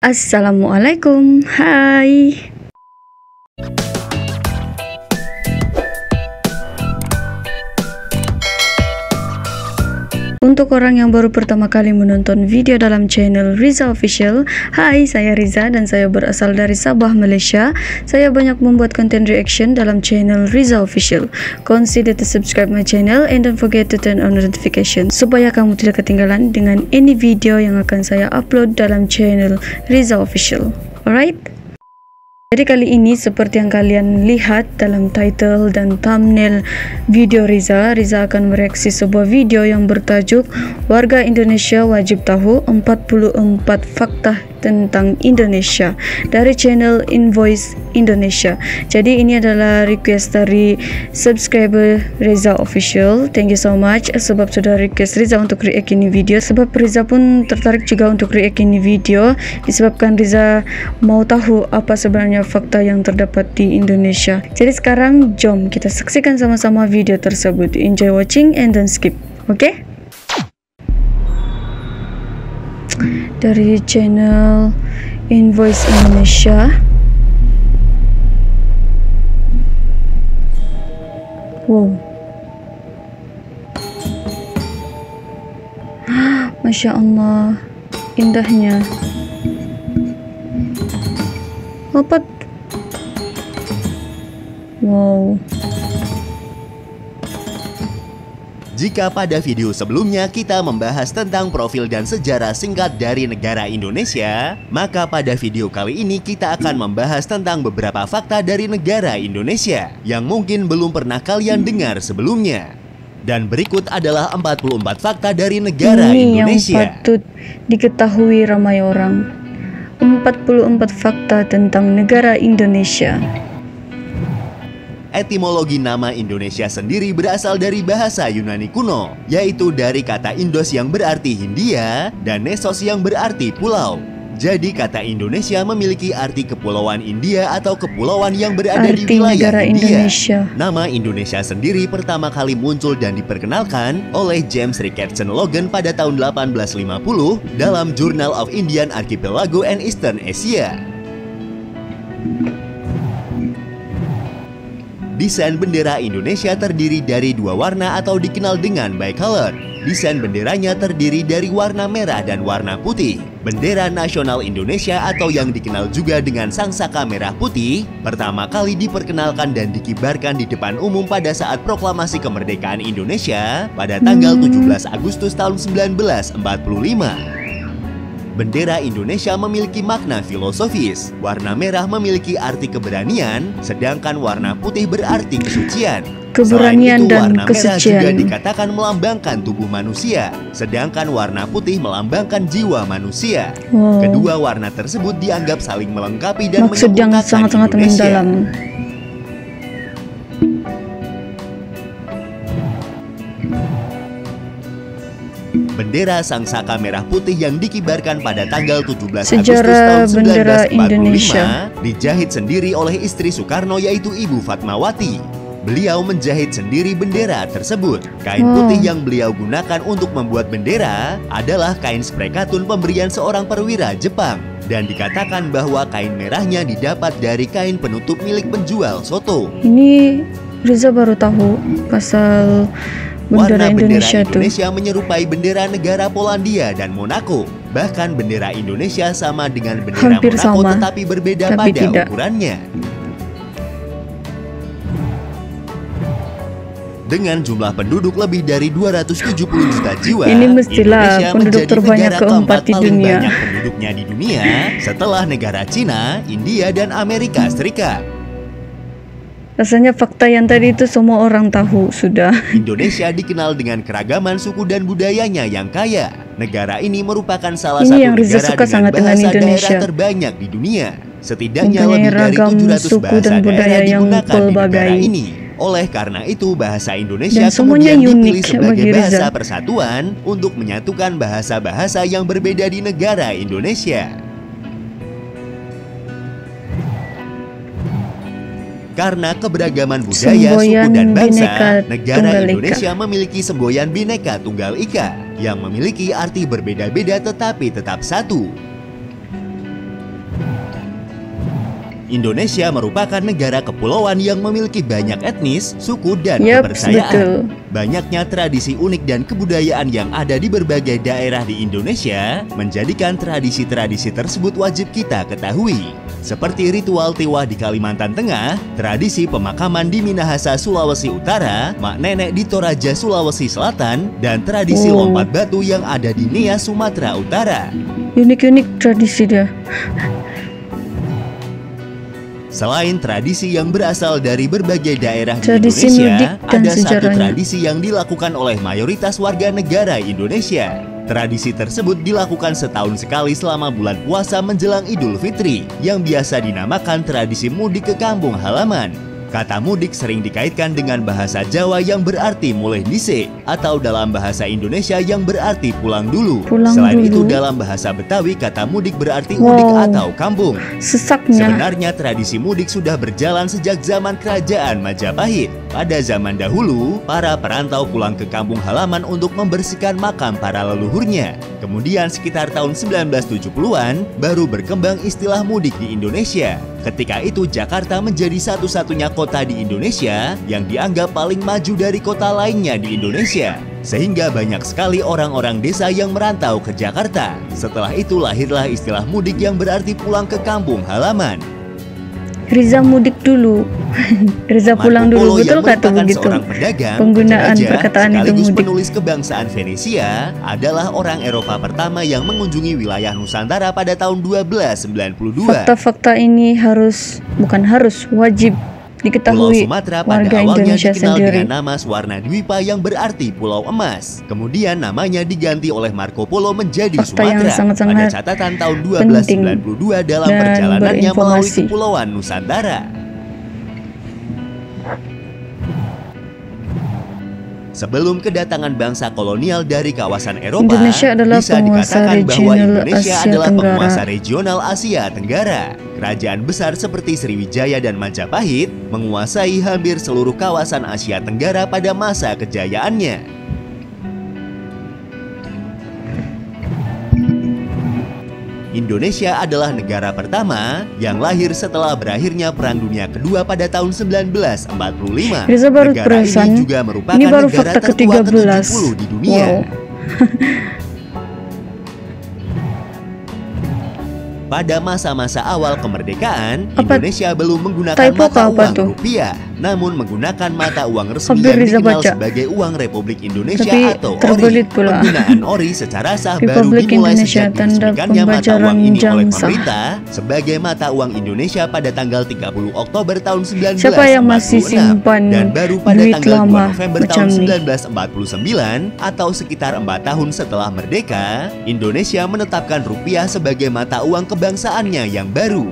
Assalamualaikum, hai. Untuk orang yang baru pertama kali menonton video dalam channel Riza Official, hai, saya Riza dan saya berasal dari Sabah, Malaysia. Saya banyak membuat konten reaction dalam channel Riza Official. Consider to subscribe my channel and don't forget to turn on notification supaya kamu tidak ketinggalan dengan any video yang akan saya upload dalam channel Riza Official. Alright? Jadi kali ini seperti yang kalian lihat dalam title dan thumbnail video Riza akan mereaksi sebuah video yang bertajuk Warga Indonesia Wajib Tahu 44 Fakta tentang Indonesia dari channel Invoice Indonesia. Jadi ini adalah request dari subscriber Riza Official. Thank you so much sebab sudah request Riza untuk react ini video. Sebab Riza pun tertarik juga untuk react ini video disebabkan Riza mau tahu apa sebenarnya fakta yang terdapat di Indonesia. Jadi sekarang jom kita saksikan sama-sama video tersebut. Enjoy watching and don't skip. Oke? Dari channel Invoice Indonesia. Wow, Masya Allah, indahnya. Apa? Wow. Jika pada video sebelumnya kita membahas tentang profil dan sejarah singkat dari negara Indonesia, maka pada video kali ini kita akan membahas tentang beberapa fakta dari negara Indonesia yang mungkin belum pernah kalian dengar sebelumnya. Dan berikut adalah 44 fakta dari negara Indonesia. Yang patut diketahui ramai orang. 44 fakta tentang negara Indonesia. Etimologi nama Indonesia sendiri berasal dari bahasa Yunani kuno, yaitu dari kata Indos yang berarti Hindia dan Nesos yang berarti pulau. Jadi kata Indonesia memiliki arti kepulauan India atau kepulauan yang berada di wilayah India. Nama Indonesia sendiri pertama kali muncul dan diperkenalkan oleh James Richardson Logan pada tahun 1850 dalam Journal of Indian Archipelago and Eastern Asia. Desain bendera Indonesia terdiri dari dua warna atau dikenal dengan bicolor. Desain benderanya terdiri dari warna merah dan warna putih. Bendera nasional Indonesia atau yang dikenal juga dengan sangsaka merah putih pertama kali diperkenalkan dan dikibarkan di depan umum pada saat proklamasi kemerdekaan Indonesia pada tanggal 17 Agustus tahun 1945. Bendera Indonesia memiliki makna filosofis. Warna merah memiliki arti keberanian, sedangkan warna putih berarti kesucian. Keberanian dan warna kesucian merah juga dikatakan melambangkan tubuh manusia, sedangkan warna putih melambangkan jiwa manusia. Wow. Kedua warna tersebut dianggap saling melengkapi dan maksud yang sangat-sangat mendalam. Bendera sangsaka merah putih yang dikibarkan pada tanggal 17 Sejarah Agustus bendera tahun 1945 Indonesia dijahit sendiri oleh istri Soekarno yaitu Ibu Fatmawati. Beliau menjahit sendiri bendera tersebut. Kain putih yang beliau gunakan untuk membuat bendera adalah kain sprei katun pemberian seorang perwira Jepang. Dan dikatakan bahwa kain merahnya didapat dari kain penutup milik penjual soto. Ini Riza baru tahu pasal Warna bendera Indonesia menyerupai bendera negara Polandia dan Monaco. Bahkan bendera Indonesia sama dengan bendera hampir Monaco sama, tetapi berbeda tapi pada tidak. ukurannya. Dengan jumlah penduduk lebih dari 270 juta jiwa, ini mestilah Indonesia penduduk menjadi terbanyak negara keempat keempat di paling dunia. banyak penduduknya di dunia setelah negara Cina, India, dan Amerika Serikat. Rasanya fakta yang tadi itu semua orang tahu sudah. Indonesia dikenal dengan keragaman suku dan budayanya yang kaya. Negara ini merupakan salah Ini satu yang Riza negara suka dengan sangat dengan bahasa Indonesia. daerah terbanyak di dunia. Setidaknya Mempunyai lebih dari ragam 700 suku bahasa dan budaya daerah yang digunakan di negara pelbagai. ini. Oleh karena itu bahasa Indonesia Dan semuanya kemudian unik dipilih sebagai bagi bahasa Riza. persatuan untuk menyatukan bahasa-bahasa yang berbeda di negara Indonesia. Karena keberagaman budaya, suku, dan bangsa, negara Indonesia memiliki semboyan Bhinneka Tunggal Ika yang memiliki arti berbeda-beda tetapi tetap satu. Indonesia merupakan negara kepulauan yang memiliki banyak etnis, suku, dan Yaps, kepercayaan. betul. Banyaknya tradisi unik dan kebudayaan yang ada di berbagai daerah di Indonesia menjadikan tradisi-tradisi tersebut wajib kita ketahui. Seperti ritual Tiwah di Kalimantan Tengah, tradisi pemakaman di Minahasa, Sulawesi Utara, Mak Nenek di Toraja, Sulawesi Selatan, dan tradisi lompat batu yang ada di Nias, Sumatera Utara. Unik-unik tradisi dia. Selain tradisi yang berasal dari berbagai daerah Tradisi di mudik Indonesia, dan ada satu sejarahnya. tradisi yang dilakukan oleh mayoritas warga negara Indonesia. Tradisi tersebut dilakukan setahun sekali selama bulan puasa menjelang Idul Fitri, yang biasa dinamakan tradisi mudik ke kampung halaman. Kata mudik sering dikaitkan dengan bahasa Jawa yang berarti mulai dhisik, atau dalam bahasa Indonesia yang berarti pulang dulu. Selain itu dalam bahasa Betawi kata mudik berarti mudik atau kampung. Sesaknya. Sebenarnya tradisi mudik sudah berjalan sejak zaman Kerajaan Majapahit. Pada zaman dahulu, para perantau pulang ke kampung halaman untuk membersihkan makam para leluhurnya. Kemudian sekitar tahun 1970-an baru berkembang istilah mudik di Indonesia. Ketika itu Jakarta menjadi satu-satunya kota di Indonesia yang dianggap paling maju dari kota lainnya di Indonesia. Sehingga banyak sekali orang-orang desa yang merantau ke Jakarta. Setelah itu lahirlah istilah mudik yang berarti pulang ke kampung halaman. Riza mudik dulu. Riza pulang dulu, betul kata begitu. Pedagang, penggunaan perkataan itu mudik. Penulis kebangsaan Venesia adalah orang Eropa pertama yang mengunjungi wilayah Nusantara pada tahun 1292. Fakta-fakta ini wajib diketahui Pulau Sumatera pada warga awalnya Indonesia dikenal sendiri. dengan nama Swarna Dwipa yang berarti Pulau Emas. Kemudian namanya diganti oleh Marco Polo menjadi Fakta yang Sumatera sangat-sangat pada catatan tahun 1292 dalam perjalanannya melalui Kepulauan Nusantara. Sebelum kedatangan bangsa kolonial dari kawasan Eropa, Indonesia adalah bisa penguasa dikatakan bahwa regional Indonesia Asia adalah Tenggara. penguasa regional Asia Tenggara. Kerajaan besar seperti Sriwijaya dan Majapahit menguasai hampir seluruh kawasan Asia Tenggara pada masa kejayaannya. Indonesia adalah negara pertama yang lahir setelah berakhirnya Perang Dunia Kedua pada tahun 1945. Riza baru Negara perasan, ini juga merupakan ini baru negara fakta tertua ke-13. ke-70 di dunia. Wow. Pada masa-masa awal kemerdekaan, Apa? Indonesia belum menggunakan Typo mata apa uang tuh? rupiah, namun menggunakan mata uang resmi Hampir yang Riza dikenal baca. sebagai uang Republik Indonesia Tapi atau terbelit ORI. pula. Penggunaan ORI secara sah baru Republik dimulai Indonesia, sejak tanda diresmikannya mata pembajaran uang ini oleh jam sah. pemerintah sebagai mata uang Indonesia pada tanggal 30 Oktober tahun 1946 Siapa yang masih simpan dan baru pada duit tanggal 2 lama November macam tahun ni? 1949 atau sekitar 4 tahun setelah merdeka, Indonesia menetapkan rupiah sebagai mata uang kebangsaannya yang baru.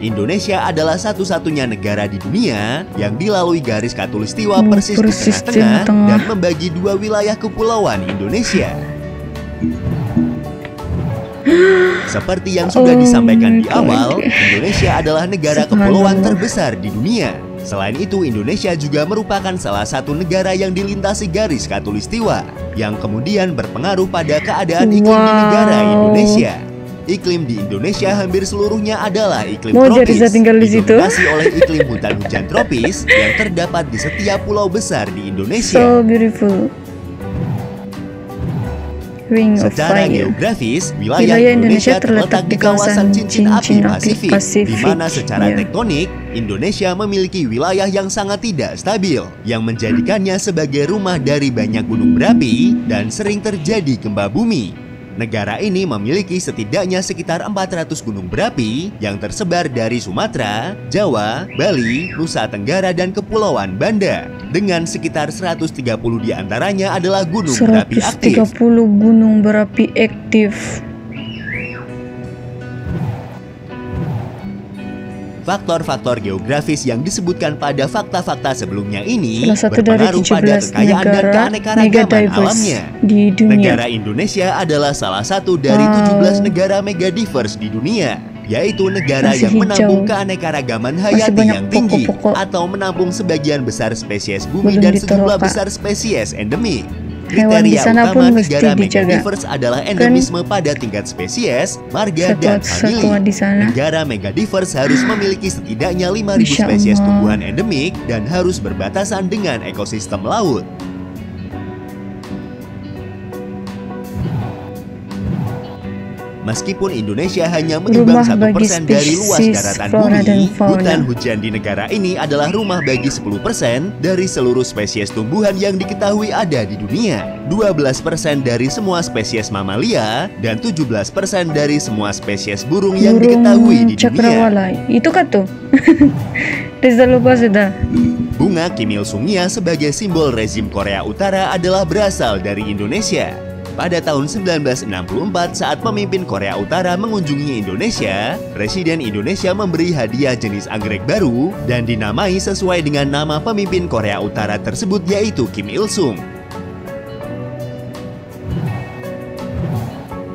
Indonesia adalah satu-satunya negara di dunia yang dilalui garis khatulistiwa persis di tengah-tengah dan membagi dua wilayah kepulauan Indonesia. Seperti yang sudah disampaikan di awal, Indonesia adalah negara kepulauan terbesar di dunia. Selain itu, Indonesia juga merupakan salah satu negara yang dilintasi garis khatulistiwa, yang kemudian berpengaruh pada keadaan iklim di negara Indonesia. Iklim di Indonesia hampir seluruhnya adalah iklim tropis, didominasi oleh iklim hutan hujan tropis yang terdapat di setiap pulau besar di Indonesia. So beautiful. Ring of Secara Fire. geografis, wilayah Indonesia terletak di kawasan cincin api Pasifik, di mana secara tektonik, Indonesia memiliki wilayah yang sangat tidak stabil, yang menjadikannya sebagai rumah dari banyak gunung berapi dan sering terjadi gempa bumi. Negara ini memiliki setidaknya sekitar 400 gunung berapi yang tersebar dari Sumatera, Jawa, Bali, Nusa Tenggara, dan Kepulauan Banda. Dengan sekitar 130 diantaranya adalah gunung berapi aktif. 130 gunung berapi aktif. Faktor-faktor geografis yang disebutkan pada fakta-fakta sebelumnya ini salah satu dari berpengaruh pada 17 kekayaan dan negara keanekaragaman alamnya. di dunia. Negara Indonesia adalah salah satu dari 17 negara megadiverse di dunia, yaitu negara Masih yang menampung hijau. keanekaragaman Masih hayati banyak yang tinggi pokok-pokok. atau menampung sebagian besar spesies bumi Belum dan sejumlah ditoroka. besar spesies endemik. Hewan di Kriteria sana utama pun mesti negara dijaga. megadiverse adalah endemisme pada tingkat spesies, marga, dan Satwa-satwa famili. di sana. Negara megadiverse harus memiliki setidaknya 5.000 Masya spesies Allah. tumbuhan endemik dan harus berbatasan dengan ekosistem laut. Meskipun Indonesia hanya menyumbang Rumah 1% bagi dari luas spesies daratan flora dan bumi, fauna. hutan hujan di negara ini adalah rumah bagi 10% dari seluruh spesies tumbuhan yang diketahui ada di dunia, 12% dari semua spesies mamalia, dan 17% dari semua spesies burung yang diketahui di dunia. Cakrawala. Itu kan tuh. Riza lupa sudah. Bunga Kim Il Sungnya sebagai simbol rezim Korea Utara adalah berasal dari Indonesia. Pada tahun 1964 saat pemimpin Korea Utara mengunjungi Indonesia, Presiden Indonesia memberi hadiah jenis anggrek baru dan dinamai sesuai dengan nama pemimpin Korea Utara tersebut yaitu Kim Il Sung.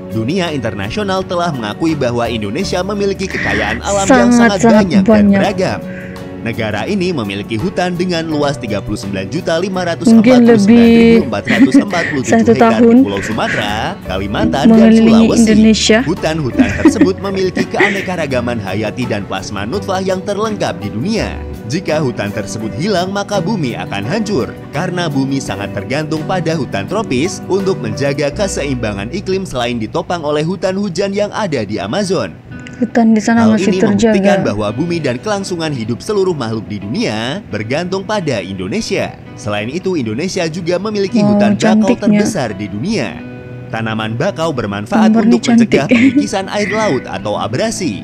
Dunia internasional telah mengakui bahwa Indonesia memiliki kekayaan alam yang sangat banyak dan beragam. Negara ini memiliki hutan dengan luas 39.549.447 1 hektar tahun di Pulau Sumatera, Kalimantan, dan mengelilingi Sulawesi. Indonesia. Hutan-hutan tersebut memiliki keanekaragaman hayati dan plasma nutfah yang terlengkap di dunia. Jika hutan tersebut hilang, maka bumi akan hancur. Karena bumi sangat tergantung pada hutan tropis untuk menjaga keseimbangan iklim selain ditopang oleh hutan hujan yang ada di Amazon. Hutan di sana Hal masih ini membuktikan terjaga. bahwa bumi dan kelangsungan hidup seluruh makhluk di dunia bergantung pada Indonesia. Selain itu, Indonesia juga memiliki hutan bakau cantiknya. terbesar di dunia. Tanaman bakau bermanfaat Gambarnya untuk mencegah cantik. pengikisan air laut atau abrasi.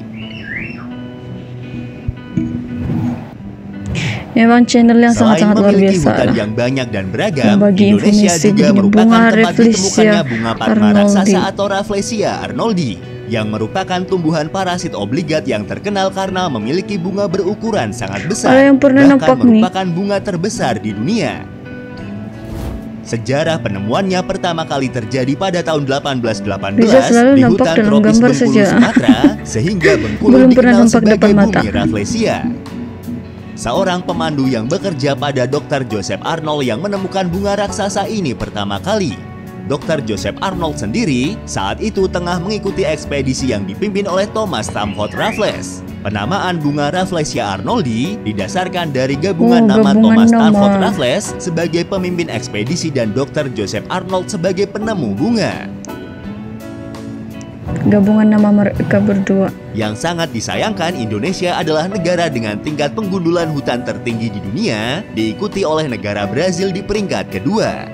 Memang channel yang Selain sangat-sangat luar memiliki biasa hutan lah. yang banyak dan beragam, Membagi Indonesia informasi juga begini, merupakan bunga tempat Rafflesia ditemukannya bunga Padma arnoldi. raksasa atau Rafflesia arnoldi, yang merupakan tumbuhan parasit obligat yang terkenal karena memiliki bunga berukuran sangat besar, Ada yang pernah bahkan nampak nih. merupakan bunga terbesar di dunia. Sejarah penemuannya pertama kali terjadi pada tahun 1818 Bisa selalu di nampak hutan dalam tropis gambar Bengkulu, saja. Sumatera, sehingga Bengkulu Belum pernah dikenal nampak sebagai depan mata. bumi Rafflesia. Seorang pemandu yang bekerja pada Dr. Joseph Arnold yang menemukan bunga raksasa ini pertama kali. Dr. Joseph Arnold sendiri saat itu tengah mengikuti ekspedisi yang dipimpin oleh Thomas Stamford Raffles. Penamaan bunga Rafflesia arnoldi didasarkan dari gabungan nama gabungan Thomas nama. Stamford Raffles sebagai pemimpin ekspedisi dan Dr. Joseph Arnold sebagai penemu bunga. Gabungan nama mereka berdua. Yang sangat disayangkan, Indonesia adalah negara dengan tingkat penggundulan hutan tertinggi di dunia, diikuti oleh negara Brazil di peringkat kedua.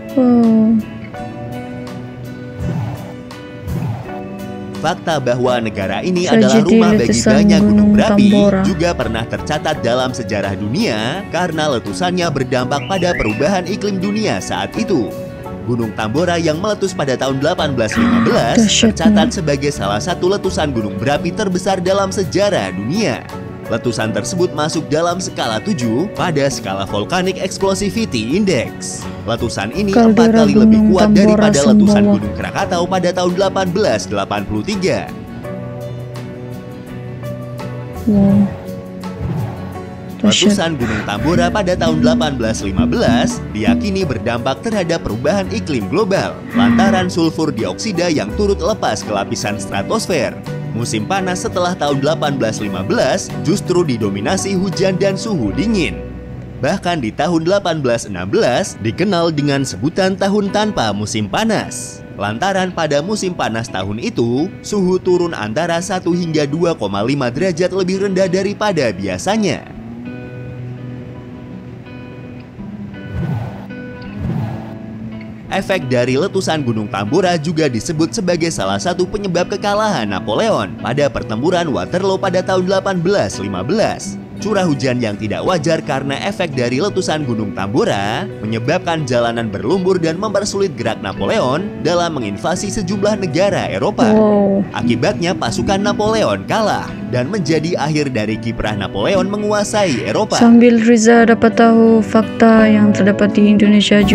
Fakta bahwa negara ini adalah Tragedi rumah bagi letusan banyak gunung Gunung berapi Tambora. juga pernah tercatat dalam sejarah dunia karena letusannya berdampak pada perubahan iklim dunia saat itu. Gunung Tambora yang meletus pada tahun 1815 Dahsyatnya. tercatat sebagai salah satu letusan gunung berapi terbesar dalam sejarah dunia. Letusan tersebut masuk dalam skala 7 pada skala Volcanic Explosivity Index. Letusan ini 4 Kaldera kali lebih Gunung kuat Tambora daripada letusan Sumbawa. Gunung Krakatau pada tahun 1883. Wow. Dahsyat. Letusan Gunung Tambora pada tahun 1815 diyakini berdampak terhadap perubahan iklim global lantaran sulfur dioksida yang turut lepas ke lapisan stratosfer. Musim panas setelah tahun 1815 justru didominasi hujan dan suhu dingin. Bahkan di tahun 1816 dikenal dengan sebutan tahun tanpa musim panas. Lantaran pada musim panas tahun itu, suhu turun antara 1 hingga 2,5 derajat lebih rendah daripada biasanya. Efek dari letusan Gunung Tambora juga disebut sebagai salah satu penyebab kekalahan Napoleon pada pertempuran Waterloo pada tahun 1815. Curah hujan yang tidak wajar karena efek dari letusan Gunung Tambora menyebabkan jalanan berlumpur dan mempersulit gerak Napoleon dalam menginvasi sejumlah negara Eropa. Wow. Akibatnya pasukan Napoleon kalah dan menjadi akhir dari kiprah Napoleon menguasai Eropa. Sambil Riza dapat tahu fakta yang terdapat di Indonesia,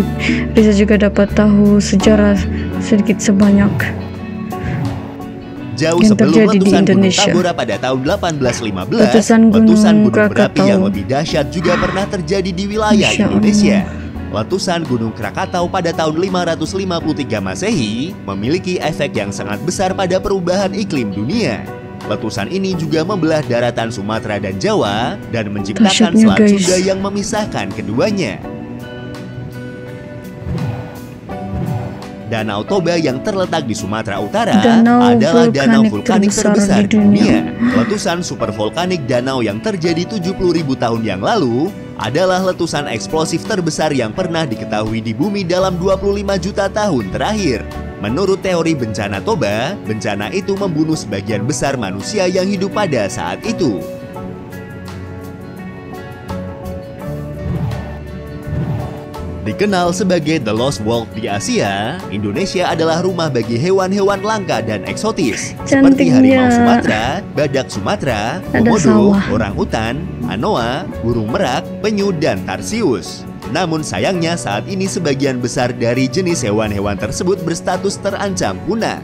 Riza juga dapat tahu sejarah sedikit sebanyak Jauh yang sebelum terjadi di letusan Gunung Indonesia. Tambora pada tahun 1815, Letusan Gunung gunung berapi Krakatau. yang lebih dahsyat juga pernah terjadi di wilayah Masya Indonesia. Allah. Letusan Gunung Krakatau pada tahun 553 Masehi memiliki efek yang sangat besar pada perubahan iklim dunia. Letusan ini juga membelah daratan Sumatera dan Jawa dan menciptakan Selat Sunda yang memisahkan keduanya. Danau Toba yang terletak di Sumatera Utara adalah danau vulkanik terbesar di dunia. Letusan supervolkanik danau yang terjadi 70.000 tahun yang lalu adalah letusan eksplosif terbesar yang pernah diketahui di bumi dalam 25 juta tahun terakhir. Menurut teori bencana Toba, bencana itu membunuh sebagian besar manusia yang hidup pada saat itu. Dikenal sebagai The Lost World di Asia, Indonesia adalah rumah bagi hewan-hewan langka dan eksotis seperti harimau Sumatera, badak Sumatera, komodo, orangutan, anoa, burung merak, penyu, dan tarsius. Namun sayangnya saat ini sebagian besar dari jenis hewan-hewan tersebut berstatus terancam punah.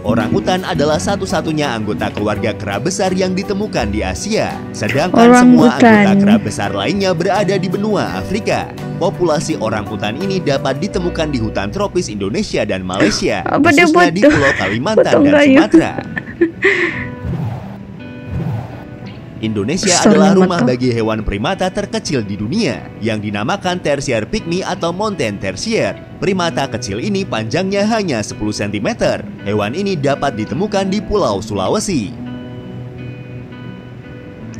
Orangutan adalah satu-satunya anggota keluarga kera besar yang ditemukan di Asia, sedangkan semua anggota kera besar lainnya berada di benua Afrika. Populasi orangutan ini dapat ditemukan di hutan tropis Indonesia dan Malaysia, khususnya di Pulau Kalimantan dan Sumatera. Indonesia adalah rumah bagi hewan primata terkecil di dunia yang dinamakan Tertiary pygmy atau mountain tarsier. Primata kecil ini panjangnya hanya 10 cm. Hewan ini dapat ditemukan di Pulau Sulawesi.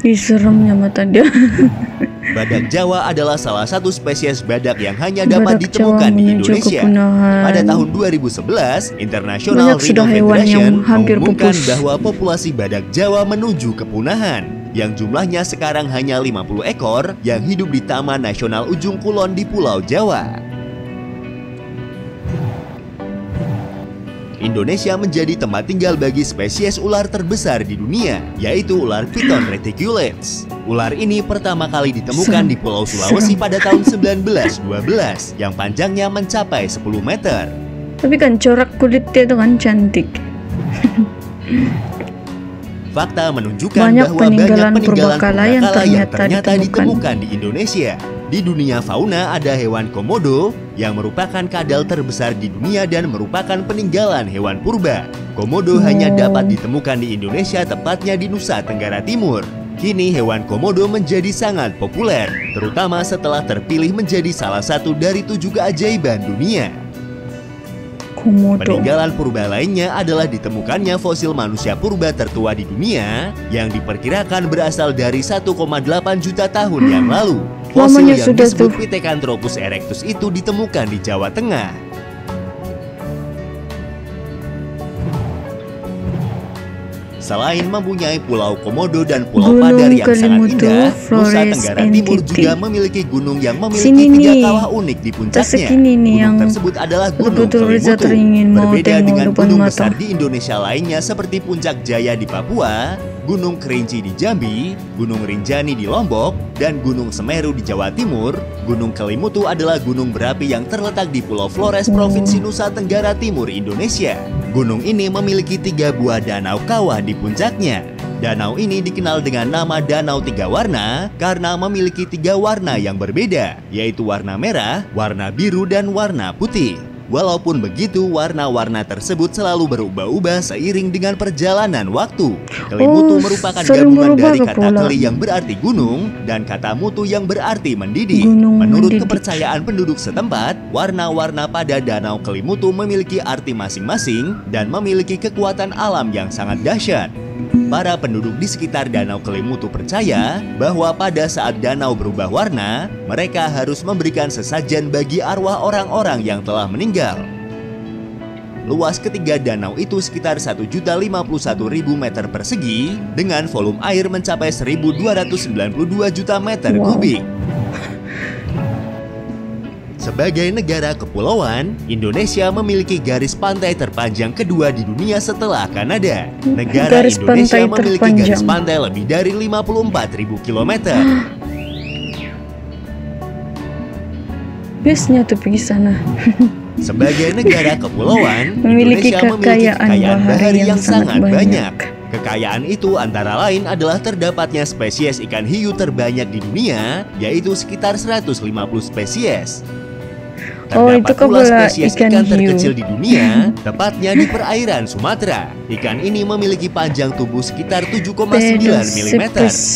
Seremnya mata dia. Badak Jawa adalah salah satu spesies badak yang hanya dapat ditemukan di Indonesia. Pada tahun 2011, International Rhino Federation mengumumkan bahwa populasi badak Jawa menuju kepunahan, yang jumlahnya sekarang hanya 50 ekor yang hidup di Taman Nasional Ujung Kulon di Pulau Jawa. Indonesia menjadi tempat tinggal bagi spesies ular terbesar di dunia, yaitu ular Piton reticulates. Ular ini pertama kali ditemukan di Pulau Sulawesi pada tahun 1912, yang panjangnya mencapai 10 meter. Tapi kan corak kulitnya itu kan cantik. Fakta menunjukkan bahwa banyak peninggalan purbakala yang ternyata ditemukan di Indonesia. Di dunia fauna ada hewan komodo yang merupakan kadal terbesar di dunia dan merupakan peninggalan hewan purba. Komodo hanya dapat ditemukan di Indonesia, tepatnya di Nusa Tenggara Timur. Kini hewan komodo menjadi sangat populer, terutama setelah terpilih menjadi salah satu dari 7 keajaiban dunia. Peninggalan purba lainnya adalah ditemukannya fosil manusia purba tertua di dunia yang diperkirakan berasal dari 1,8 juta tahun yang lalu. Fosil yang disebut Pithecanthropus erectus itu ditemukan di Jawa Tengah. Selain mempunyai Pulau Komodo dan Pulau Padar yang sangat indah, Nusa Tenggara Timur juga memiliki gunung yang memiliki 3 kawah unik di puncaknya. Gunung tersebut adalah Gunung Kelimutu. Berbeda dengan gunung besar di Indonesia lainnya seperti Puncak Jaya di Papua, Gunung Kerinci di Jambi, Gunung Rinjani di Lombok, dan Gunung Semeru di Jawa Timur. Gunung Kelimutu adalah gunung berapi yang terletak di Pulau Flores, Provinsi Nusa Tenggara Timur, Indonesia. Gunung ini memiliki 3 buah danau kawah di puncaknya. Danau ini dikenal dengan nama Danau 3 Warna karena memiliki 3 warna yang berbeda, yaitu warna merah, warna biru, dan warna putih. Walaupun begitu, warna-warna tersebut selalu berubah-ubah seiring dengan perjalanan waktu. Kelimutu merupakan gabungan dari kata keli yang berarti gunung dan kata mutu yang berarti mendidih. Menurut kepercayaan penduduk setempat, warna-warna pada Danau Kelimutu memiliki arti masing-masing dan memiliki kekuatan alam yang sangat dahsyat. Para penduduk di sekitar Danau Kelimutu percaya bahwa pada saat danau berubah warna, mereka harus memberikan sesajen bagi arwah orang-orang yang telah meninggal. Luas ketiga danau itu sekitar 1.051.000 meter persegi dengan volume air mencapai 1.292 juta meter kubik. Sebagai negara kepulauan, Indonesia memiliki garis pantai terpanjang kedua di dunia setelah Kanada. Negara Indonesia memiliki garis pantai lebih dari 54.000 km. Biasanya tuh pergi sana. Sebagai negara kepulauan, memiliki kekayaan bahari yang sangat banyak. Kekayaan itu antara lain adalah terdapatnya spesies ikan hiu terbanyak di dunia, yaitu sekitar 150 spesies. Terdapat itu pula kebelah spesies ikan ikan hiu terkecil di dunia, tepatnya di perairan Sumatera. Ikan ini memiliki panjang tubuh sekitar 7,9 mm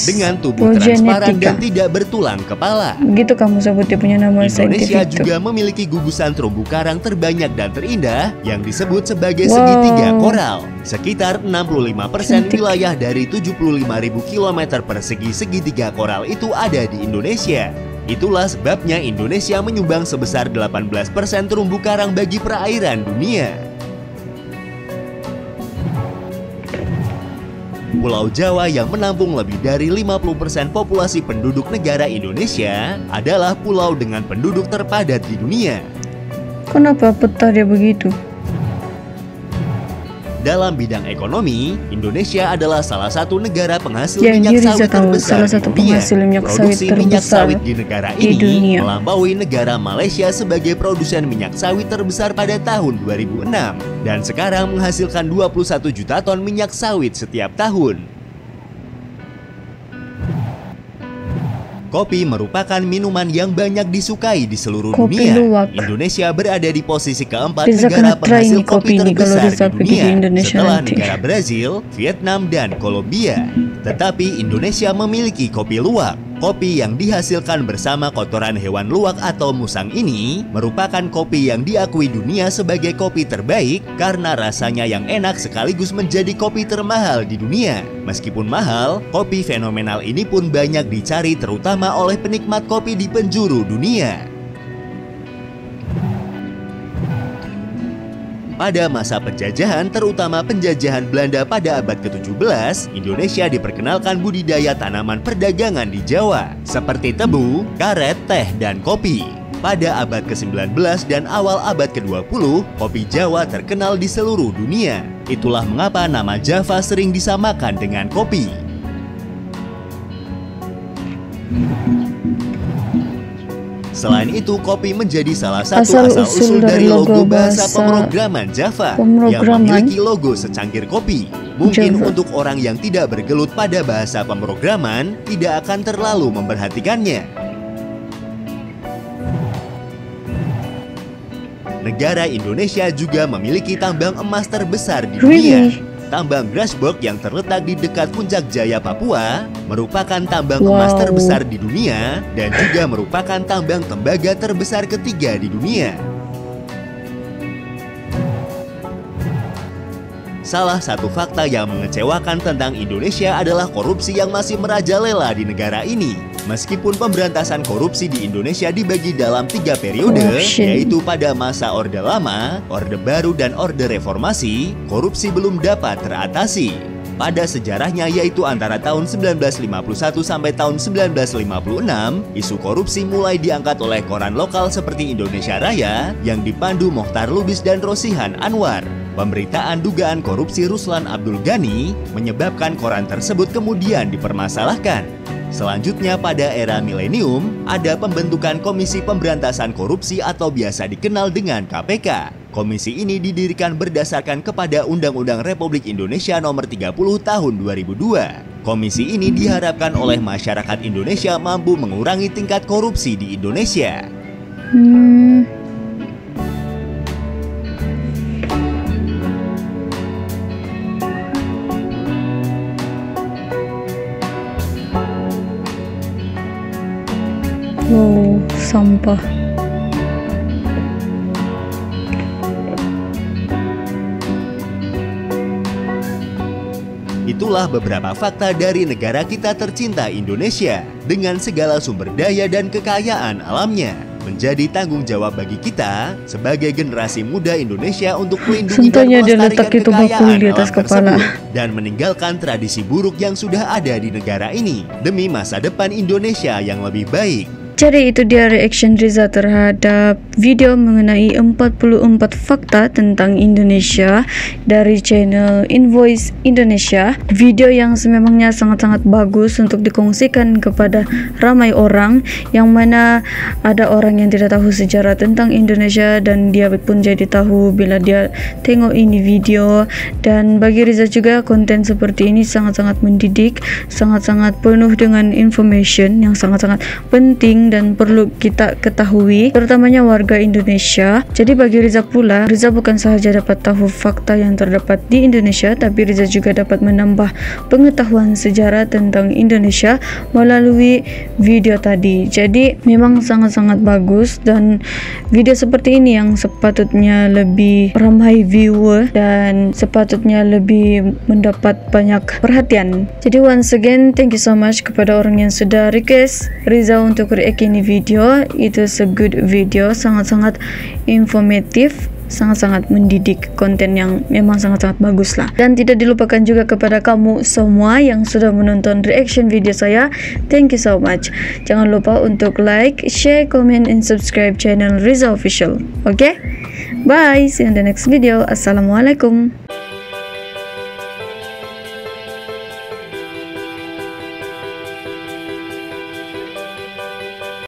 dengan tubuh transparan dan tidak bertulang kepala. Gitu kamu sebutnya punya nama Indonesia saintifik juga memiliki gugusan terumbu karang terbanyak dan terindah yang disebut sebagai segitiga koral. Sekitar 65% wilayah dari 75.000 km persegi segitiga koral itu ada di Indonesia. Itulah sebabnya Indonesia menyumbang sebesar 18% terumbu karang bagi perairan dunia. Pulau Jawa yang menampung lebih dari 50% populasi penduduk negara Indonesia adalah pulau dengan penduduk terpadat di dunia. Kenapa peta dia begitu? Dalam bidang ekonomi, Indonesia adalah salah satu negara penghasil Ya, minyak Riza sawit tahu, terbesar salah satu di dunia. penghasil minyak sawit Produksi minyak terbesar sawit di negara di ini dunia. melampaui negara Malaysia sebagai produsen minyak sawit terbesar pada tahun 2006 dan sekarang menghasilkan 21 juta ton minyak sawit setiap tahun. Kopi merupakan minuman yang banyak disukai di seluruh Kopi dunia. luwak. Indonesia berada di posisi keempat Riza negara kena try penghasil nih kopi kopi ini kalau terbesar Riza di pergi dunia ke Indonesia setelah nanti. negara Brazil, Vietnam, dan Kolombia. Tetapi Indonesia memiliki kopi luwak. Kopi yang dihasilkan bersama kotoran hewan luwak atau musang ini merupakan kopi yang diakui dunia sebagai kopi terbaik karena rasanya yang enak sekaligus menjadi kopi termahal di dunia. Meskipun mahal, kopi fenomenal ini pun banyak dicari terutama oleh penikmat kopi di penjuru dunia. Pada masa penjajahan, terutama penjajahan Belanda pada abad ke-17, Indonesia diperkenalkan budidaya tanaman perdagangan di Jawa, seperti tebu, karet, teh, dan kopi. Pada abad ke-19 dan awal abad ke-20, kopi Jawa terkenal di seluruh dunia. Itulah mengapa nama Java sering disamakan dengan kopi. Selain itu, kopi menjadi salah satu asal-usul dari logo bahasa pemrograman Java yang memiliki logo secangkir kopi. Mungkin Java. untuk orang yang tidak bergelut pada bahasa pemrograman, tidak akan terlalu memperhatikannya. Negara Indonesia juga memiliki tambang emas terbesar di dunia. Tambang Grasberg yang terletak di dekat Puncak Jaya, Papua, merupakan tambang emas terbesar di dunia dan juga merupakan tambang tembaga terbesar ketiga di dunia. Salah satu fakta yang mengecewakan tentang Indonesia adalah korupsi yang masih merajalela di negara ini. Meskipun pemberantasan korupsi di Indonesia dibagi dalam 3 periode, yaitu pada masa Orde Lama, Orde Baru, dan Orde Reformasi, korupsi belum dapat teratasi. Pada sejarahnya yaitu antara tahun 1951 sampai tahun 1956, isu korupsi mulai diangkat oleh koran lokal seperti Indonesia Raya yang dipandu Mokhtar Lubis dan Rosihan Anwar. Pemberitaan dugaan korupsi Ruslan Abdul Ghani menyebabkan koran tersebut kemudian dipermasalahkan. Selanjutnya pada era milenium, ada pembentukan Komisi Pemberantasan Korupsi atau biasa dikenal dengan KPK. Komisi ini didirikan berdasarkan kepada Undang-Undang Republik Indonesia Nomor 30 Tahun 2002. Komisi ini diharapkan oleh masyarakat Indonesia mampu mengurangi tingkat korupsi di Indonesia. Wow, sampah. Itulah beberapa fakta dari negara kita tercinta Indonesia dengan segala sumber daya dan kekayaan alamnya. Menjadi tanggung jawab bagi kita sebagai generasi muda Indonesia untuk melindungi dan melestarikan kekayaan di atas alam kepala tersebut dan meninggalkan tradisi buruk yang sudah ada di negara ini demi masa depan Indonesia yang lebih baik. Jadi itu dia reaction Riza terhadap video mengenai 44 fakta tentang Indonesia dari channel Invoice Indonesia. Video yang sememangnya sangat-sangat bagus untuk dikongsikan kepada ramai orang, yang mana ada orang yang tidak tahu sejarah tentang Indonesia dan dia pun jadi tahu bila dia tengok ini video. Dan bagi Riza juga konten seperti ini sangat-sangat mendidik, sangat-sangat penuh dengan information yang sangat-sangat penting dan perlu kita ketahui, terutamanya warga Indonesia. Jadi bagi Riza pula, Riza bukan sahaja dapat tahu fakta yang terdapat di Indonesia, tapi Riza juga dapat menambah pengetahuan sejarah tentang Indonesia melalui video tadi. Jadi memang sangat-sangat bagus, dan video seperti ini yang sepatutnya lebih ramai viewer dan sepatutnya lebih mendapat banyak perhatian. Jadi once again, thank you so much kepada orang yang sudah request Riza untuk react ini video. Itu a good video, sangat-sangat informatif, sangat-sangat mendidik, konten yang memang sangat-sangat bagus lah. Dan tidak dilupakan juga kepada kamu semua yang sudah menonton reaction video saya, thank you so much. Jangan lupa untuk like, share, comment, and subscribe channel Riza Official. Okay, bye, see you in the next video. Assalamualaikum.